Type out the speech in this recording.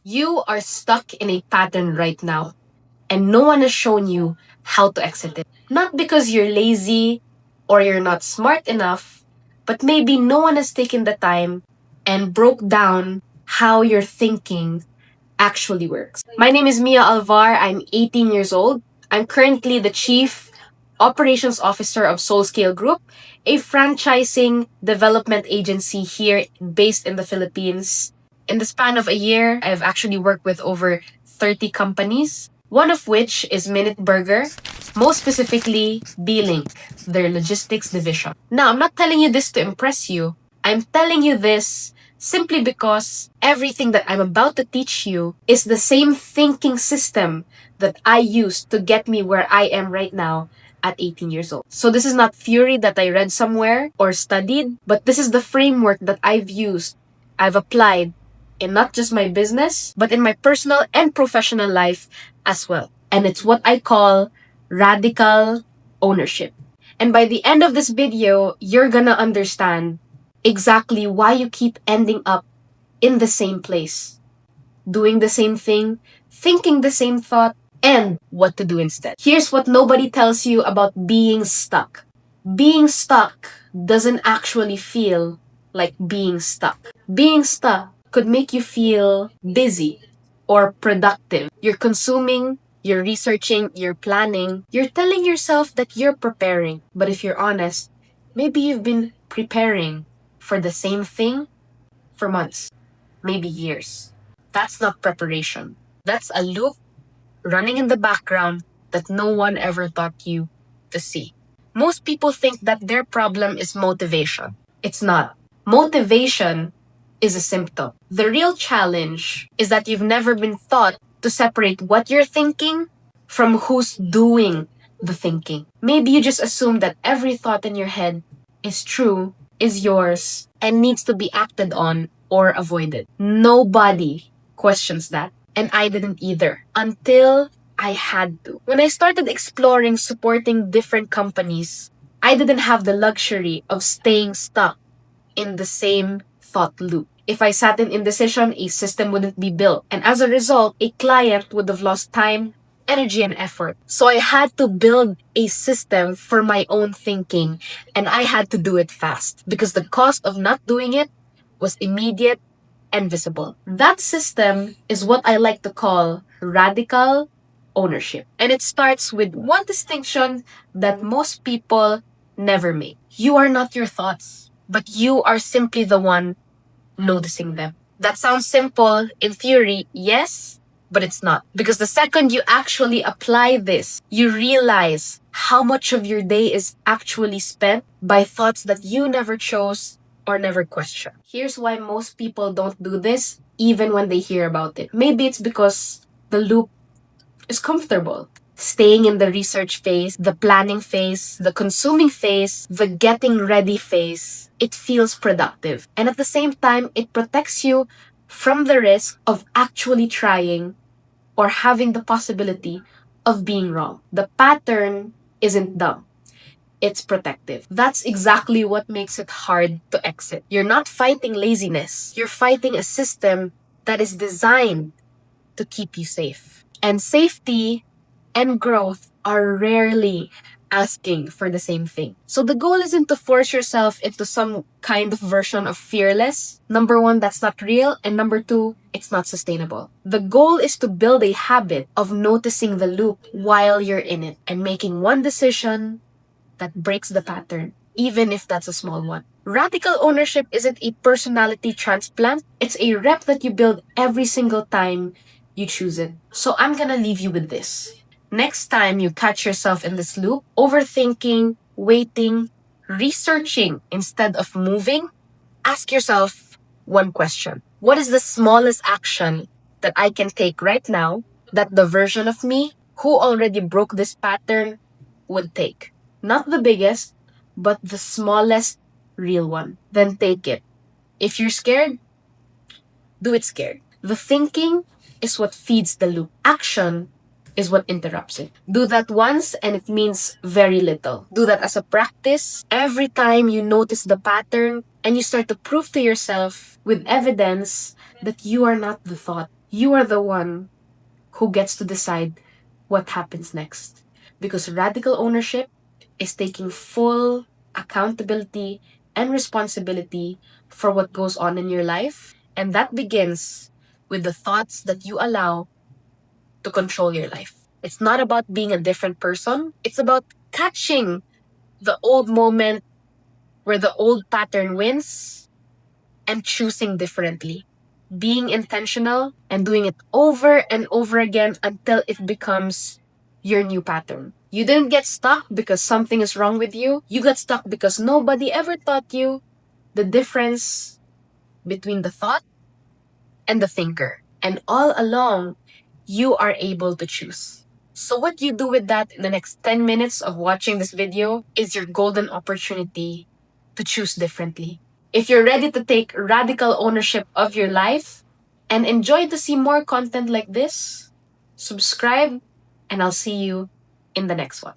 You are stuck in a pattern right now, and no one has shown you how to exit it. Not because you're lazy or you're not smart enough, but maybe no one has taken the time and broke down how your thinking actually works. My name is Mia Alvar. I'm 18 years old. I'm currently the Chief Operations Officer of SoulScale Group, a franchising development agency here based in the Philippines. In the span of a year, I've actually worked with over 30 companies, one of which is Minute Burger, most specifically B-Link, their logistics division. Now, I'm not telling you this to impress you. I'm telling you this simply because everything that I'm about to teach you is the same thinking system that I used to get me where I am right now at 18 years old. So this is not theory that I read somewhere or studied, but this is the framework that I've used, I've applied in not just my business, but in my personal and professional life as well. And it's what I call radical ownership. And by the end of this video, you're gonna understand exactly why you keep ending up in the same place, doing the same thing, thinking the same thought, and what to do instead. Here's what nobody tells you about being stuck. Being stuck doesn't actually feel like being stuck. Being stuck could make you feel busy or productive. You're consuming, you're researching, you're planning, you're telling yourself that you're preparing. But if you're honest, maybe you've been preparing for the same thing for months, maybe years. That's not preparation. That's a loop running in the background that no one ever taught you to see. Most people think that their problem is motivation. It's not. Motivation is a symptom. The real challenge is that you've never been taught to separate what you're thinking from who's doing the thinking. Maybe you just assume that every thought in your head is true, is yours, and needs to be acted on or avoided. Nobody questions that. And I didn't either until I had to. When I started exploring supporting different companies, I didn't have the luxury of staying stuck in the same thought loop. If I sat in indecision, a system wouldn't be built. And as a result, a client would have lost time, energy, and effort. So I had to build a system for my own thinking, and I had to do it fast because the cost of not doing it was immediate and visible. That system is what I like to call radical ownership. And it starts with one distinction that most people never make. You are not your thoughts, but you are simply the one noticing them. That sounds simple in theory, yes, but it's not. Because the second you actually apply this, you realize how much of your day is actually spent by thoughts that you never chose or never question. Here's why most people don't do this, even when they hear about it. Maybe it's because the loop is comfortable. Staying in the research phase, the planning phase, the consuming phase, the getting ready phase, it feels productive. And at the same time, it protects you from the risk of actually trying or having the possibility of being wrong. The pattern isn't dumb. It's protective. That's exactly what makes it hard to exit. You're not fighting laziness. You're fighting a system that is designed to keep you safe. And safety and growth are rarely asking for the same thing. So the goal isn't to force yourself into some kind of version of fearless. Number one, that's not real. And number two, it's not sustainable. The goal is to build a habit of noticing the loop while you're in it and making one decision that breaks the pattern, even if that's a small one. Radical ownership isn't a personality transplant. It's a rep that you build every single time you choose it. So I'm gonna leave you with this. Next time you catch yourself in this loop, overthinking, waiting, researching instead of moving, ask yourself one question. What is the smallest action that I can take right now that the version of me who already broke this pattern would take? Not the biggest, but the smallest real one. Then take it. If you're scared, do it scared. The thinking is what feeds the loop. Action is what interrupts it. Do that once and it means very little. Do that as a practice. Every time you notice the pattern and you start to prove to yourself with evidence that you are not the thought, You are the one who gets to decide what happens next. Because radical ownership is taking full accountability and responsibility for what goes on in your life. And that begins with the thoughts that you allow to control your life. It's not about being a different person, it's about catching the old moment where the old pattern wins and choosing differently. Being intentional and doing it over and over again until it becomes your new pattern. You didn't get stuck because something is wrong with you. You got stuck because nobody ever taught you the difference between the thought and the thinker. And all along, you are able to choose. So, what you do with that in the next 10 minutes of watching this video is your golden opportunity to choose differently. If you're ready to take radical ownership of your life and enjoy to see more content like this, subscribe, and I'll see you in the next one.